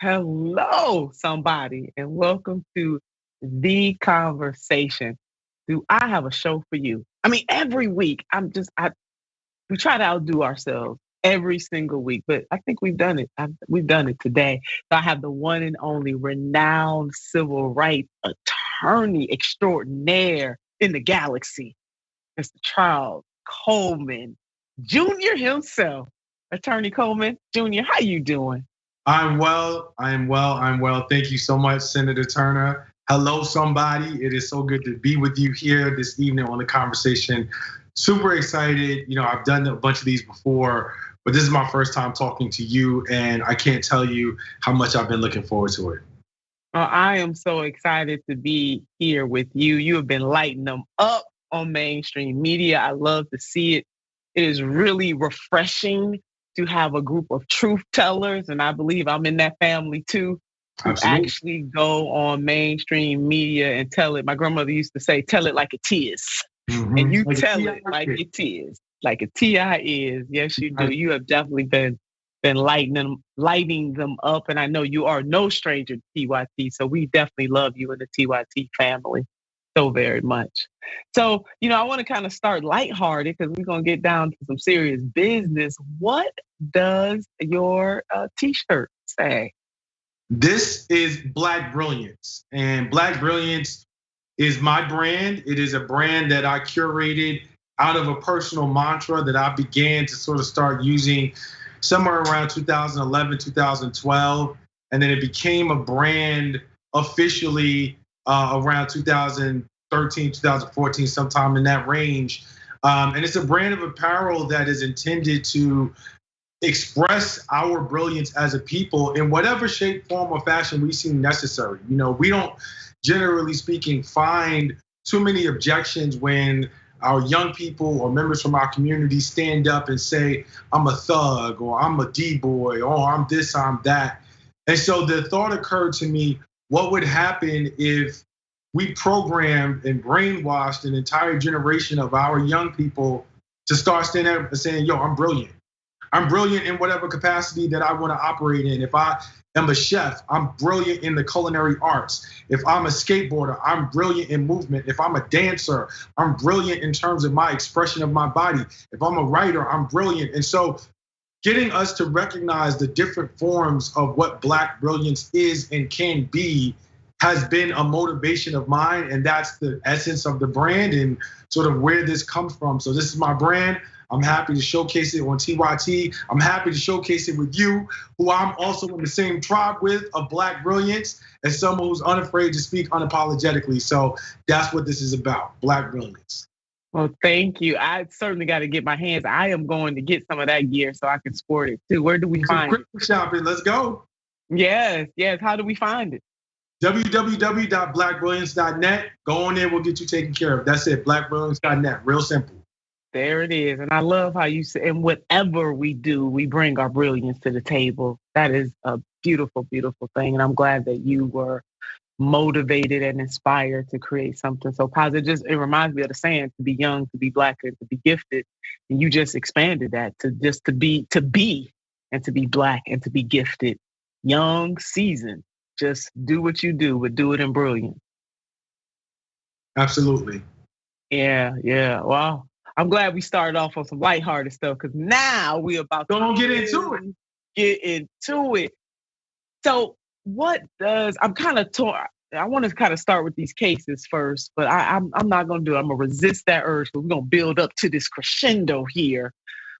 Hello, somebody, and welcome to The Conversation. Do I have a show for you? I mean, every week, we try to outdo ourselves every single week, but I think we've done it. We've done it today. So I have the one and only renowned civil rights attorney extraordinaire in the galaxy, Mr. Charles Coleman, Jr. himself. Attorney Coleman, Jr., how you doing? I'm well. I'm well. Thank you so much, Senator Turner. Hello, somebody. It is so good to be with you here this evening on the conversation. Super excited. I've done a bunch of these before, but this is my first time talking to you, and I can't tell you how much I've been looking forward to it. I am so excited to be here with you. You have been lighting them up on mainstream media. I love to see it. It is really refreshing to have a group of truth tellers, and I believe I'm in that family too, who Absolutely. actually go on mainstream media and tell it. My grandmother used to say, tell it like it is. And you Like a tell TI it like kid. it is, like a TI is. Yes, you do. You have definitely been lighting them up, and I know you are no stranger to TYT. So we definitely love you and the TYT family so very much. So I want to kind of start lighthearted because we're gonna get down to some serious business. What does your T-shirt say? This is Black Brilliance, and Black Brilliance is my brand. It is a brand that I curated out of a personal mantra that I began to sort of start using somewhere around 2011, 2012. And then it became a brand officially around 2013, 2014, sometime in that range. And it's a brand of apparel that is intended to express our brilliance as a people in whatever shape, form, or fashion we see necessary. We don't, generally speaking, find too many objections when our young people or members from our community stand up and say, I'm a thug, or I'm a D-boy, or I'm this, I'm that. And so the thought occurred to me, what would happen if we programmed and brainwashed an entire generation of our young people to start standing up and saying, yo, I'm brilliant. I'm brilliant in whatever capacity that I want to operate in. If I am a chef, I'm brilliant in the culinary arts. If I'm a skateboarder, I'm brilliant in movement. If I'm a dancer, I'm brilliant in terms of my expression of my body. If I'm a writer, I'm brilliant. And so getting us to recognize the different forms of what Black brilliance is and can be has been a motivation of mine. And that's the essence of the brand and sort of where this comes from. So this is my brand. I'm happy to showcase it on TYT. I'm happy to showcase it with you, who I'm also in the same tribe with, of Black brilliance, as someone who's unafraid to speak unapologetically. So that's what this is about, Black brilliance. Well, thank you. I certainly got to get my hands. I am going to get some of that gear so I can sport it too. Where do we find it? Shopping, let's go. Yes. How do we find it? www.blackbrilliance.net. Go on there, we'll get you taken care of. That's it, blackbrilliance.net, real simple. There it is. And I love how you say, and whatever we do, we bring our brilliance to the table. That is a beautiful, beautiful thing. And I'm glad that you were motivated and inspired to create something so positive. It reminds me of the saying, to be young, to be Black, and to be gifted. And you just expanded that to just to be, and to be Black and to be gifted. Young, seasoned. Just do what you do, but do it in brilliance. Absolutely. Yeah. Wow. I'm glad we started off on some lighthearted stuff because now we're about to get into it. So I'm kind of torn. I want to kind of start with these cases first, but I'm not going to do it. I'm going to resist that urge. So we're going to build up to this crescendo here.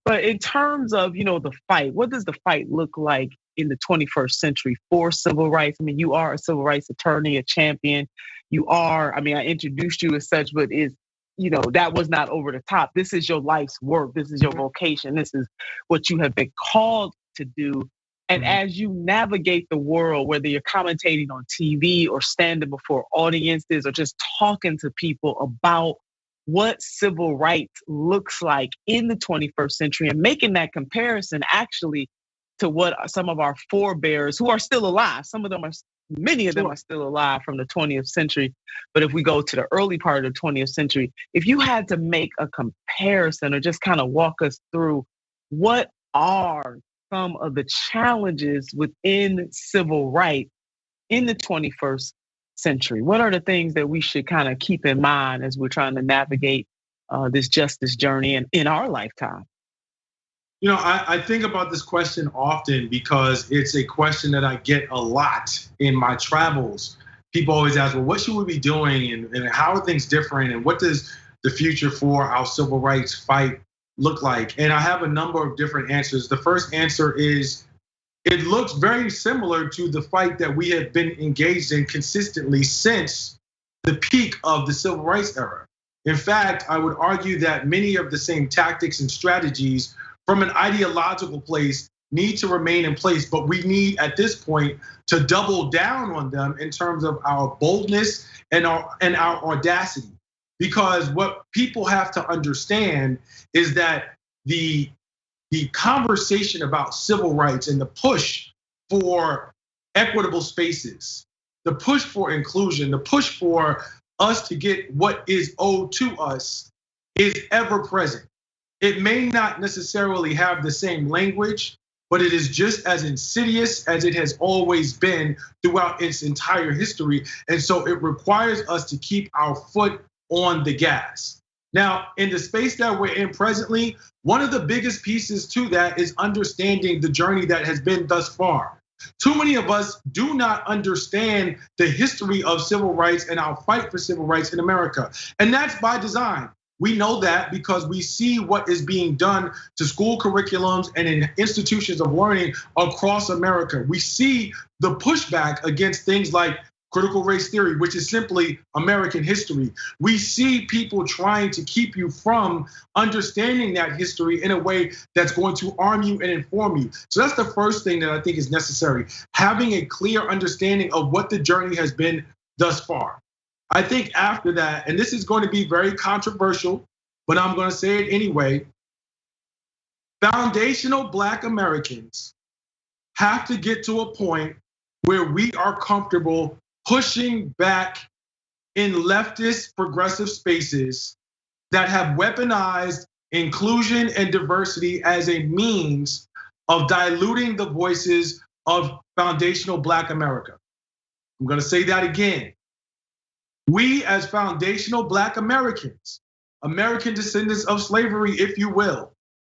But in terms of, the fight, what does the fight look like in the 21st century for civil rights? I mean, you are a civil rights attorney, a champion. I introduced you as such, but that was not over the top. This is your life's work. This is your vocation. This is what you have been called to do. And as you navigate the world, whether you're commentating on TV or standing before audiences or just talking to people about what civil rights looks like in the 21st century and making that comparison actually to what some of our forebears who are still alive, many of them are still alive from the 20th century. But if we go to the early part of the 20th century, if you had to make a comparison or just kind of walk us through what are some of the challenges within civil rights in the 21st century? What are the things that we should kind of keep in mind as we're trying to navigate this justice journey in our lifetime? I think about this question often because it's a question that I get a lot in my travels. People always ask, well, what should we be doing and how are things different and what does the future for our civil rights fight look like? And I have a number of different answers. The first answer is it looks very similar to the fight that we have been engaged in consistently since the peak of the civil rights era. In fact, I would argue that many of the same tactics and strategies from an ideological place need to remain in place, but we need at this point to double down on them in terms of our boldness and our audacity. Because what people have to understand is that the conversation about civil rights and the push for equitable spaces, the push for inclusion, the push for us to get what is owed to us is ever present. It may not necessarily have the same language, but it is just as insidious as it has always been throughout its entire history. And so it requires us to keep our foot on the gas. Now, in the space that we're in presently, one of the biggest pieces to that is understanding the journey that has been thus far. Too many of us do not understand the history of civil rights and our fight for civil rights in America. And that's by design. We know that because we see what is being done to school curriculums and in institutions of learning across America. We see the pushback against things like critical race theory, which is simply American history. We see people trying to keep you from understanding that history in a way that's going to arm you and inform you. So that's the first thing that I think is necessary, having a clear understanding of what the journey has been thus far. I think after that, and this is going to be very controversial, but I'm going to say it anyway, foundational Black Americans have to get to a point where we are comfortable pushing back in leftist progressive spaces that have weaponized inclusion and diversity as a means of diluting the voices of foundational Black America. I'm going to say that again. We as foundational Black Americans, American descendants of slavery, if you will,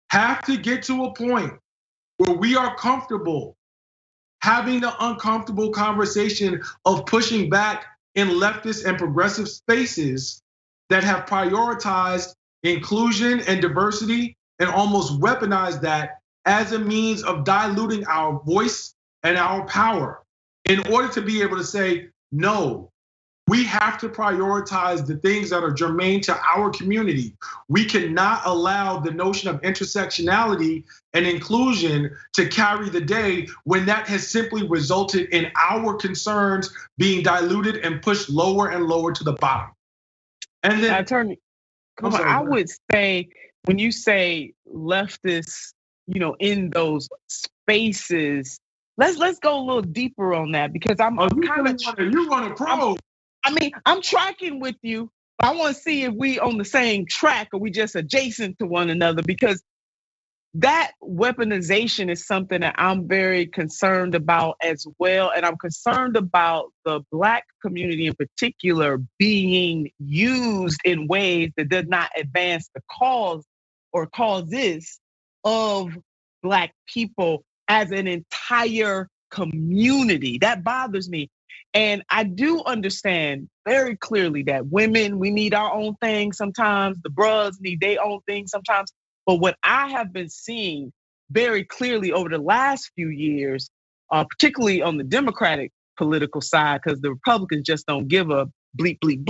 have to get to a point where we are comfortable having the uncomfortable conversation of pushing back in leftist and progressive spaces that have prioritized inclusion and diversity and almost weaponized that as a means of diluting our voice and our power in order to be able to say, no, we have to prioritize the things that are germane to our community. We cannot allow the notion of intersectionality and inclusion to carry the day when that has simply resulted in our concerns being diluted and pushed lower and lower to the bottom. And then, Attorney Coleman, I would say when you say leftists, in those spaces, let's go a little deeper on that because I'm kind of you want to probe. I'm tracking with you, but I want to see if we on the same track or we just adjacent to one another because that weaponization is something that I'm very concerned about as well. And I'm concerned about the Black community in particular being used in ways that does not advance the cause or causes of Black people as an entire community. That bothers me. And I do understand very clearly that women, we need our own thing sometimes. The bros need their own thing sometimes. But what I have been seeing very clearly over the last few years, particularly on the Democratic political side, because the Republicans just don't give a bleep, bleep,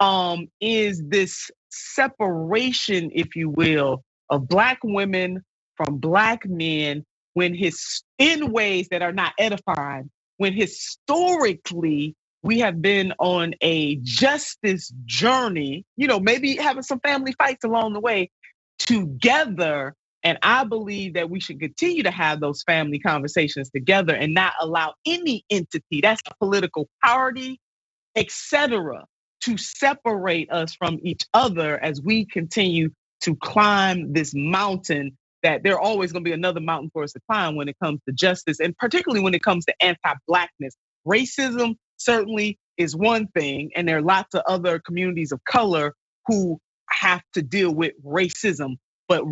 bleep, is this separation, if you will, of Black women from Black men in ways that are not edifying. When historically we have been on a justice journey, maybe having some family fights along the way together. And I believe that we should continue to have those family conversations together and not allow any entity, that's a political party, etc., to separate us from each other as we continue to climb this mountain that there always going to be another mountain for us to climb when it comes to justice, and particularly when it comes to anti-Blackness. Racism certainly is one thing, and there are lots of other communities of color who have to deal with racism. But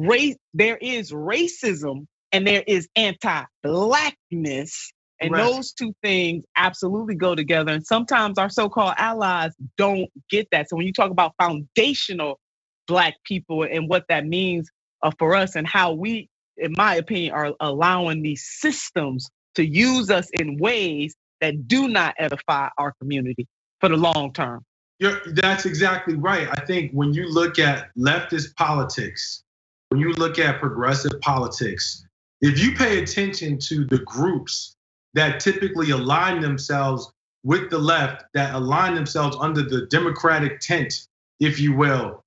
there is racism and there is anti-Blackness, and those two things absolutely go together. And sometimes our so-called allies don't get that. So when you talk about foundational Black people and what that means for us, and how we, in my opinion, are allowing these systems to use us in ways that do not edify our community for the long term. That's exactly right. I think when you look at leftist politics, when you look at progressive politics, if you pay attention to the groups that typically align themselves with the left, that align themselves under the Democratic tent, if you will,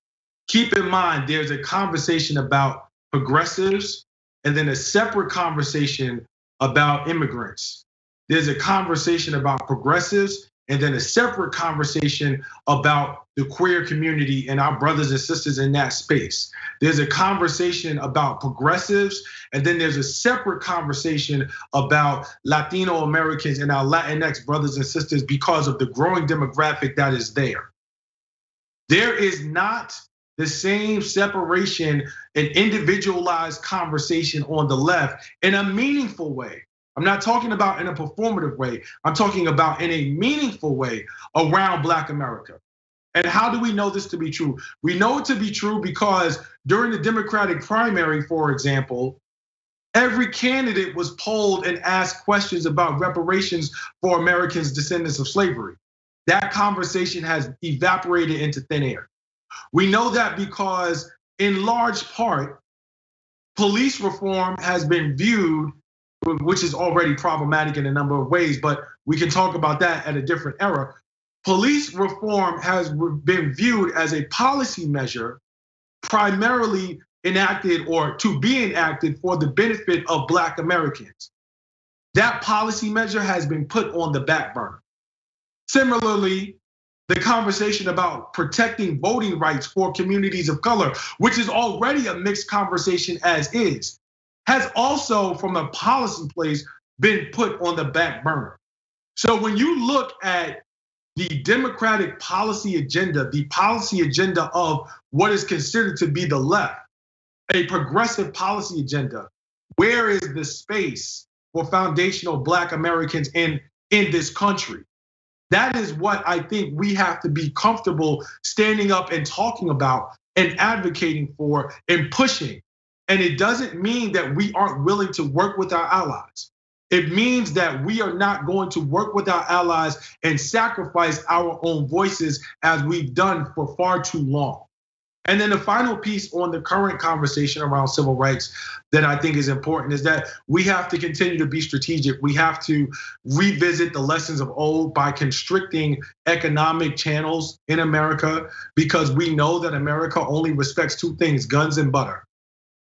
keep in mind there's a conversation about progressives and then a separate conversation about immigrants. There's a conversation about progressives and then a separate conversation about the queer community and our brothers and sisters in that space. There's a conversation about progressives, and then there's a separate conversation about Latino Americans and our Latinx brothers and sisters because of the growing demographic that is there. There is not the same separation and individualized conversation on the left in a meaningful way. I'm not talking about in a performative way. I'm talking about in a meaningful way around Black America. And how do we know this to be true? We know it to be true because during the Democratic primary, for example, every candidate was polled and asked questions about reparations for Americans descendants of slavery. That conversation has evaporated into thin air. We know that because in large part, police reform has been viewed, which is already problematic in a number of ways, but we can talk about that at a different era. Police reform has been viewed as a policy measure primarily enacted or to be enacted for the benefit of Black Americans. That policy measure has been put on the back burner. Similarly, the conversation about protecting voting rights for communities of color, which is already a mixed conversation as is, has also, from a policy place, been put on the back burner. So when you look at the Democratic policy agenda, the policy agenda of what is considered to be the left, a progressive policy agenda, where is the space for foundational Black Americans in this country? That is what I think we have to be comfortable standing up and talking about and advocating for and pushing. And it doesn't mean that we aren't willing to work with our allies. It means that we are not going to work with our allies and sacrifice our own voices as we've done for far too long. And then the final piece on the current conversation around civil rights that I think is important is that we have to continue to be strategic. We have to revisit the lessons of old by constricting economic channels in America, because we know that America only respects two things: guns and butter.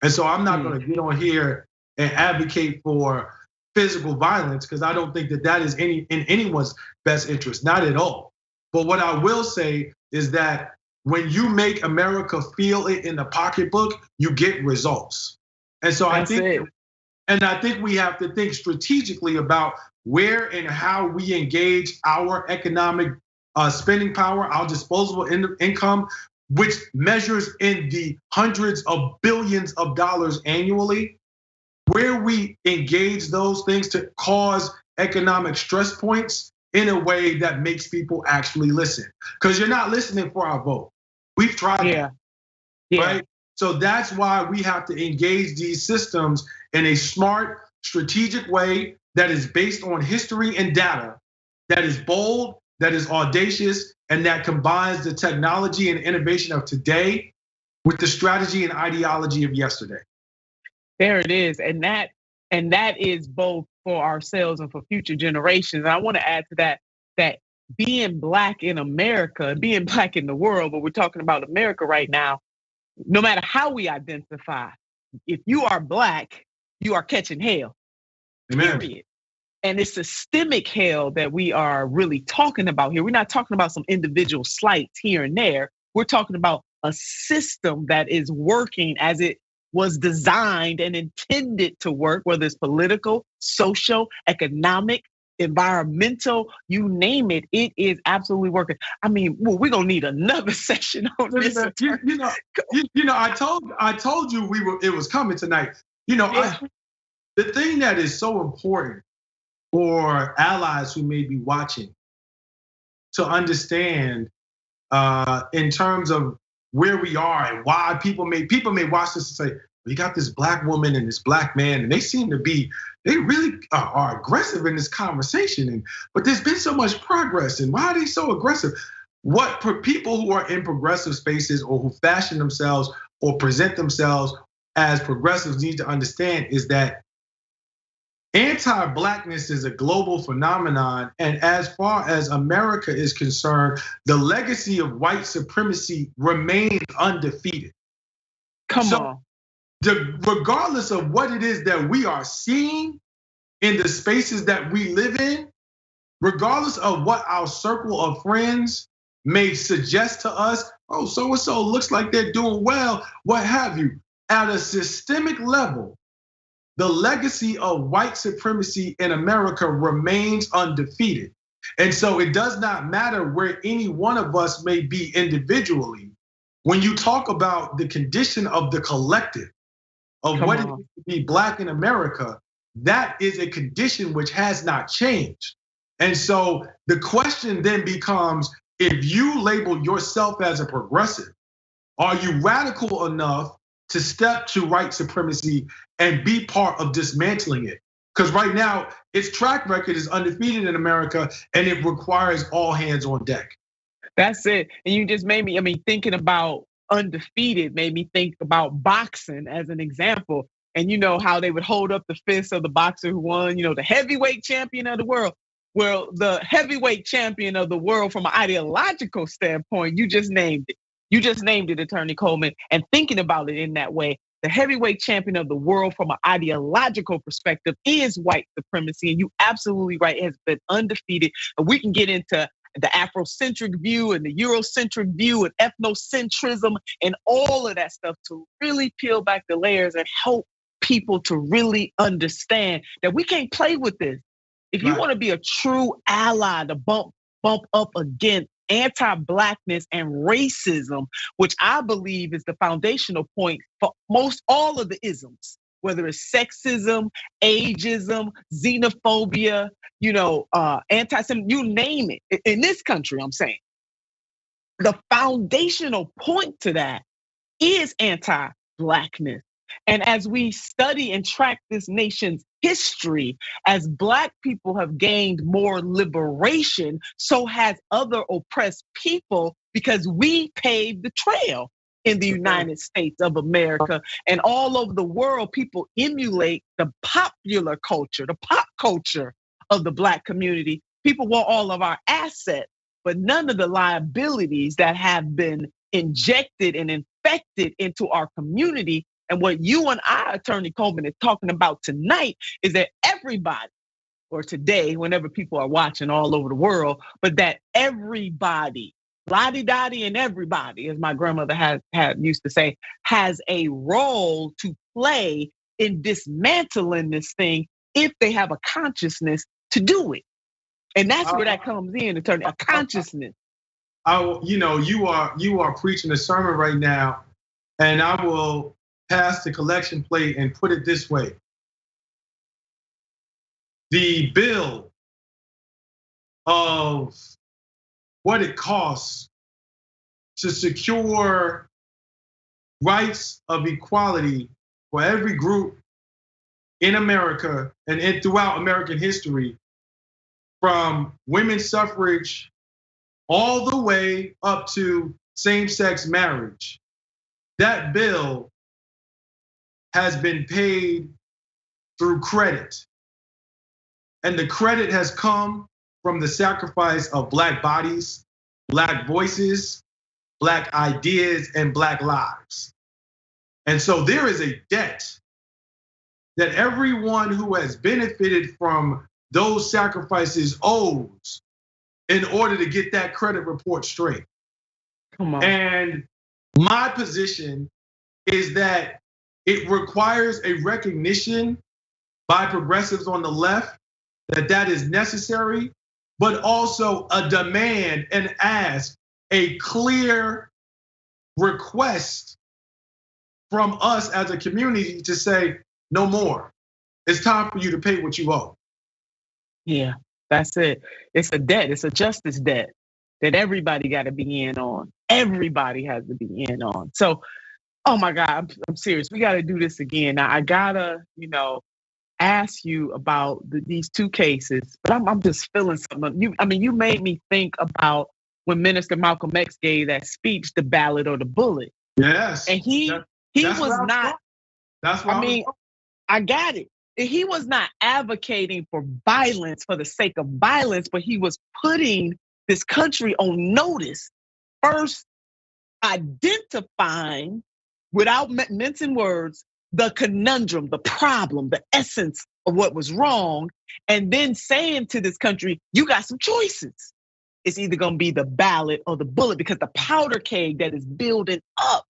And so I'm not going to get on here and advocate for physical violence, because I don't think that that is in anyone's best interest, not at all. But what I will say is that when you make America feel it in the pocketbook, you get results. And so I think we have to think strategically about where and how we engage our economic spending power, our disposable income, which measures in the hundreds of billions of dollars annually, where we engage those things to cause economic stress points in a way that makes people actually listen. Because you're not listening for our vote. We've tried that, right? So that's why we have to engage these systems in a smart, strategic way that is based on history and data, that is bold, that is audacious, and that combines the technology and innovation of today with the strategy and ideology of yesterday. There it is, and that is both for ourselves and for future generations. And I want to add to that being Black in America, being Black in the world, but we're talking about America right now, no matter how we identify, if you are Black, you are catching hell. Amen. Period. And it's systemic hell that we are really talking about here. We're not talking about some individual slights here and there. We're talking about a system that is working as it was designed and intended to work, whether it's political, social, economic, environmental, you name it, it is absolutely working. I mean, well, we're gonna need another session on this. I told you it was coming tonight. The thing that is so important for allies who may be watching to understand in terms of where we are and why people may watch this and say, we got this black woman and this black man, and they really are aggressive in this conversation. But there's been so much progress, and why are they so aggressive? What for people who are in progressive spaces or who fashion themselves or present themselves as progressives need to understand is that anti-blackness is a global phenomenon, and as far as America is concerned, the legacy of white supremacy remains undefeated. Come on. Regardless of what it is that we are seeing in the spaces that we live in, regardless of what our circle of friends may suggest to us, oh, so-and-so looks like they're doing well, what have you. At a systemic level, the legacy of white supremacy in America remains undefeated. And so it does not matter where any one of us may be individually. When you talk about the condition of the collective, of what it is to be black in America, that is a condition which has not changed. And so the question then becomes, if you label yourself as a progressive, are you radical enough to step to white supremacy and be part of dismantling it? Because right now, its track record is undefeated in America, and it requires all hands on deck. That's it. And you just made me, thinking about undefeated made me think about boxing as an example. And you know how they would hold up the fist of the boxer who won, the heavyweight champion of the world. Well, the heavyweight champion of the world from an ideological standpoint, you just named it. You just named it, Attorney Coleman. And thinking about it in that way, the heavyweight champion of the world from an ideological perspective is white supremacy. And you absolutely right, it has been undefeated. And we can get into the Afrocentric view and the Eurocentric view and ethnocentrism and all of that stuff to really peel back the layers and help people to really understand that we can't play with this. If you want to be a true ally to bump up against anti-blackness and racism, which I believe is the foundational point for most all of the isms, whether it's sexism, ageism, xenophobia, anti-Semitism, you name it. In this country, I'm saying, the foundational point to that is anti-blackness. And as we study and track this nation's history, as Black people have gained more liberation, so has other oppressed people, because we paved the trail in the United States of America. And all over the world, people emulate the popular culture, the pop culture of the Black community. People want all of our assets, but none of the liabilities that have been injected and infected into our community. And what you and I, Attorney Coleman, is talking about tonight is that everybody, or today, whenever people are watching all over the world, but that everybody, lottie-dottie and everybody, as my grandmother had used to say, has a role to play in dismantling this thing if they have a consciousness to do it. And that's where that comes in, Attorney, a consciousness. You are preaching a sermon right now, and I will pass the collection plate and put it this way. The bill of what it costs to secure rights of equality for every group in America and throughout American history, from women's suffrage all the way up to same-sex marriage. That bill has been paid through credit. And the credit has come from the sacrifice of Black bodies, Black voices, Black ideas, and Black lives. And so there is a debt that everyone who has benefited from those sacrifices owes in order to get that credit report straight. Come on. And my position is that It requires a recognition by progressives on the left that that is necessary, but also a demand and ask, a clear request from us as a community to say, no more. It's time for you to pay what you owe. Yeah, that's it. It's a debt. It's a justice debt that everybody got to be in on. Everybody has to be in on. So, oh my God, I'm serious. We got to do this again. Now, I gotta, ask you about these two cases, but I'm just feeling something. You made me think about when Minister Malcolm X gave that speech, the ballot or the bullet. Yes. And he was not. That's why I got it. He was not advocating for violence for the sake of violence, but he was putting this country on notice. First, identifying, without mincing words, the conundrum, the problem, the essence of what was wrong, and then saying to this country, you got some choices. It's either gonna be the ballot or the bullet, because the powder keg that is building up.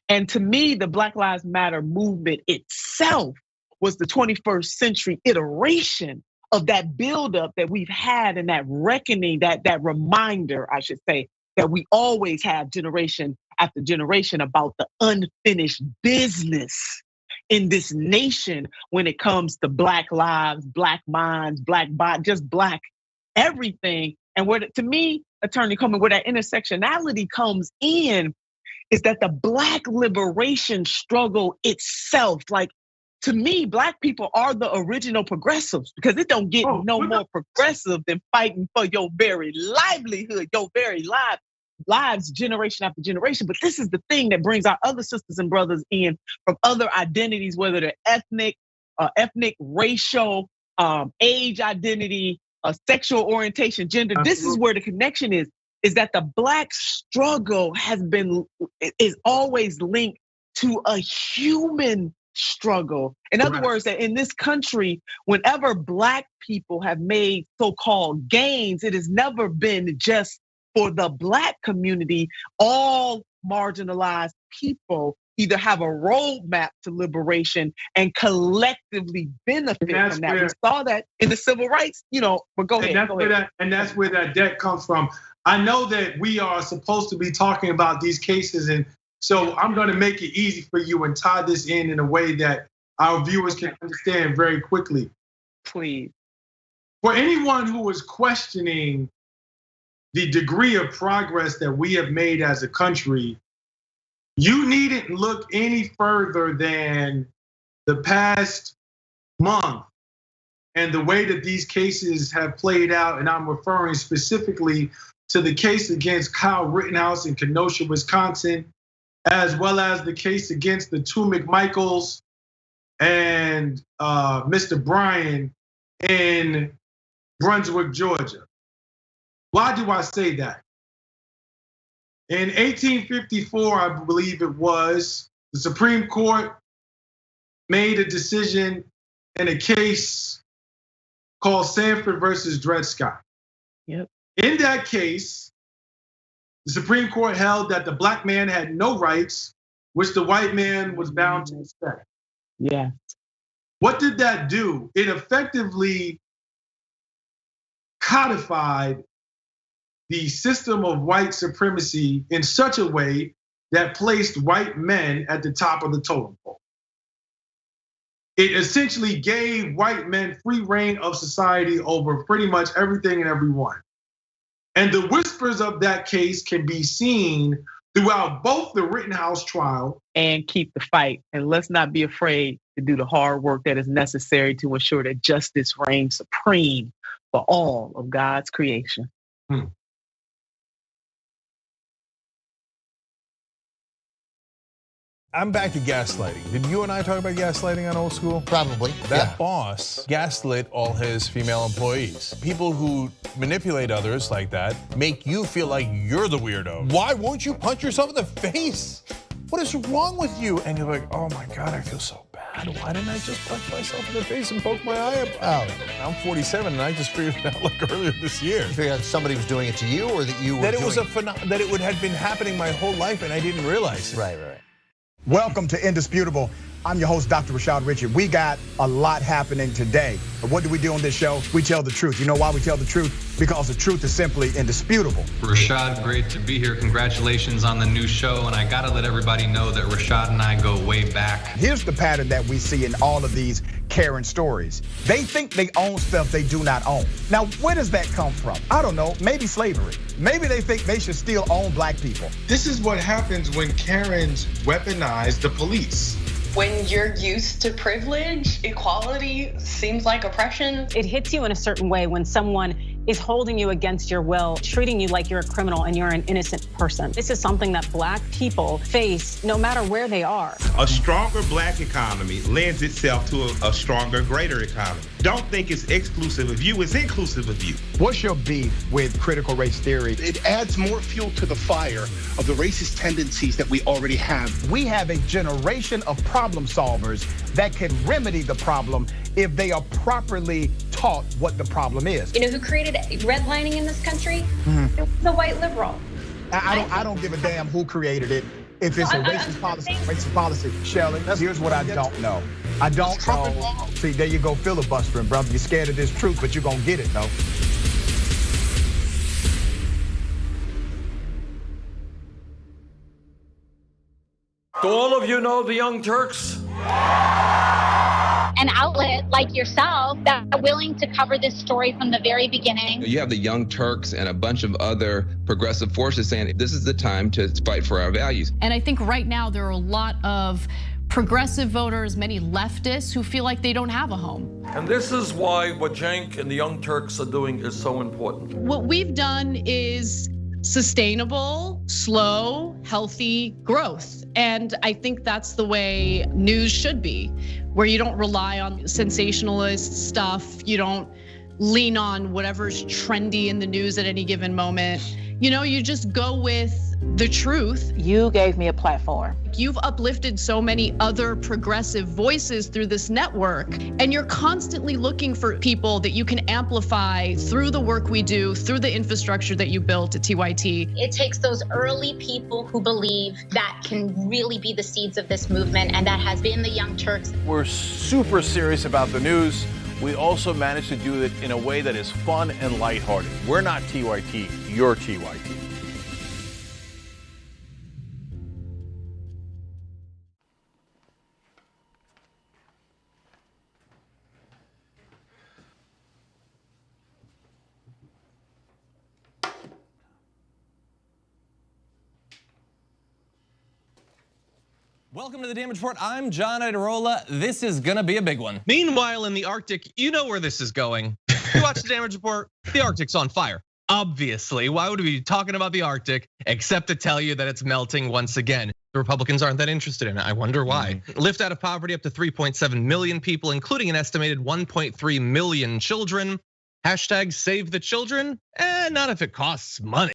And to me, the Black Lives Matter movement itself was the 21st century iteration of that buildup that we've had, and that reckoning, that reminder, I should say, that we always have generation after generation about the unfinished business in this nation when it comes to Black lives, Black minds, Black body, just Black everything. And where, to me, Attorney Coleman, where that intersectionality comes in is that the Black liberation struggle itself, like, to me, Black people are the original progressives, because it don't get no more progressive than fighting for your very livelihood, your very lives generation after generation. But this is the thing that brings our other sisters and brothers in from other identities, whether they're ethnic, racial, age identity, sexual orientation, gender. Absolutely. This is where the connection is that the Black struggle is always linked to a human struggle. In other words, that in this country, whenever Black people have made so-called gains, it has never been just for the Black community. All marginalized people either have a roadmap to liberation and collectively benefit from that. We saw that in the civil rights, but go ahead. And that's where that debt comes from. I know that we are supposed to be talking about these cases, and so I'm gonna make it easy for you and tie this in a way that our viewers can understand very quickly. Please. For anyone who is questioning the degree of progress that we have made as a country, you needn't look any further than the past month and the way that these cases have played out. And I'm referring specifically to the case against Kyle Rittenhouse in Kenosha, Wisconsin, as well as the case against the two McMichaels and Mr. Bryan in Brunswick, Georgia. Why do I say that? In 1854, I believe it was, the Supreme Court made a decision in a case called Sanford versus Dred Scott. Yep. In that case, the Supreme Court held that the Black man had no rights, which the white man was bound to respect. Yeah. What did that do? It effectively codified the system of white supremacy in such a way that placed white men at the top of the totem pole. It essentially gave white men free reign of society over pretty much everything and everyone. And the whispers of that case can be seen throughout both the Rittenhouse trial and keep the fight. And let's not be afraid to do the hard work that is necessary to ensure that justice reigns supreme for all of God's creation. I'm back to gaslighting. Did you and I talk about gaslighting on Old School? Probably. That boss gaslit all his female employees. People who manipulate others like that make you feel like you're the weirdo. Why won't you punch yourself in the face? What is wrong with you? And you're like, oh my God, I feel so bad. Why didn't I just punch myself in the face and poke my eye out? I'm 47 and I just figured it out like earlier this year. You figured out somebody was doing it to you, or that you were that it was that it would have been happening my whole life and I didn't realize it. Right. Welcome to Indisputable. I'm your host, Dr. Rashad Richard. We got a lot happening today. But what do we do on this show? We tell the truth. You know why we tell the truth? Because the truth is simply indisputable. Rashad, great to be here. Congratulations on the new show. And I gotta let everybody know that Rashad and I go way back. Here's the pattern that we see in all of these Karen stories. They think they own stuff they do not own. Now, where does that come from? I don't know, maybe slavery. Maybe they think they should still own black people. This is what happens when Karens weaponize the police. When you're used to privilege, equality seems like oppression. It hits you in a certain way when someone is holding you against your will, treating you like you're a criminal and you're an innocent person. This is something that black people face no matter where they are. A stronger black economy lends itself to a stronger, greater economy. Don't think it's exclusive of you, it's inclusive of you. What's your beef with critical race theory? It adds more fuel to the fire of the racist tendencies that we already have. We have a generation of problem solvers that can remedy the problem if they are properly taught what the problem is. You know who created redlining in this country? It was a white liberal. I don't give a damn who created it. If it's a racist policy, Shelley, here's what I don't know. I don't know. See, there you go filibustering, brother. You're scared of this truth, but you're gonna get it, though. Do all of you know the Young Turks? An outlet like yourself that are willing to cover this story from the very beginning. You have the Young Turks and a bunch of other progressive forces saying this is the time to fight for our values. And I think right now there are a lot of progressive voters, many leftists who feel like they don't have a home. And this is why what Cenk and the Young Turks are doing is so important. What we've done is sustainable, slow, healthy growth. And I think that's the way news should be, where you don't rely on sensationalist stuff. You don't lean on whatever's trendy in the news at any given moment. You know, you just go with the truth. You gave me a platform. You've uplifted so many other progressive voices through this network, and you're constantly looking for people that you can amplify through the work we do, through the infrastructure that you built at TYT. It takes those early people who believe that can really be the seeds of this movement, and that has been the Young Turks. We're super serious about the news. We also managed to do it in a way that is fun and lighthearted. We're not TYT, you're TYT. Welcome to the Damage Report. I'm John Idarola. This is gonna be a big one. Meanwhile, in the Arctic, you know where this is going. You watch the Damage Report, the Arctic's on fire. Obviously, why would we be talking about the Arctic except to tell you that it's melting once again? The Republicans aren't that interested in it. I wonder why. Lift out of poverty up to 3.7 million people, including an estimated 1.3 million children. Hashtag save the children? Not if it costs money.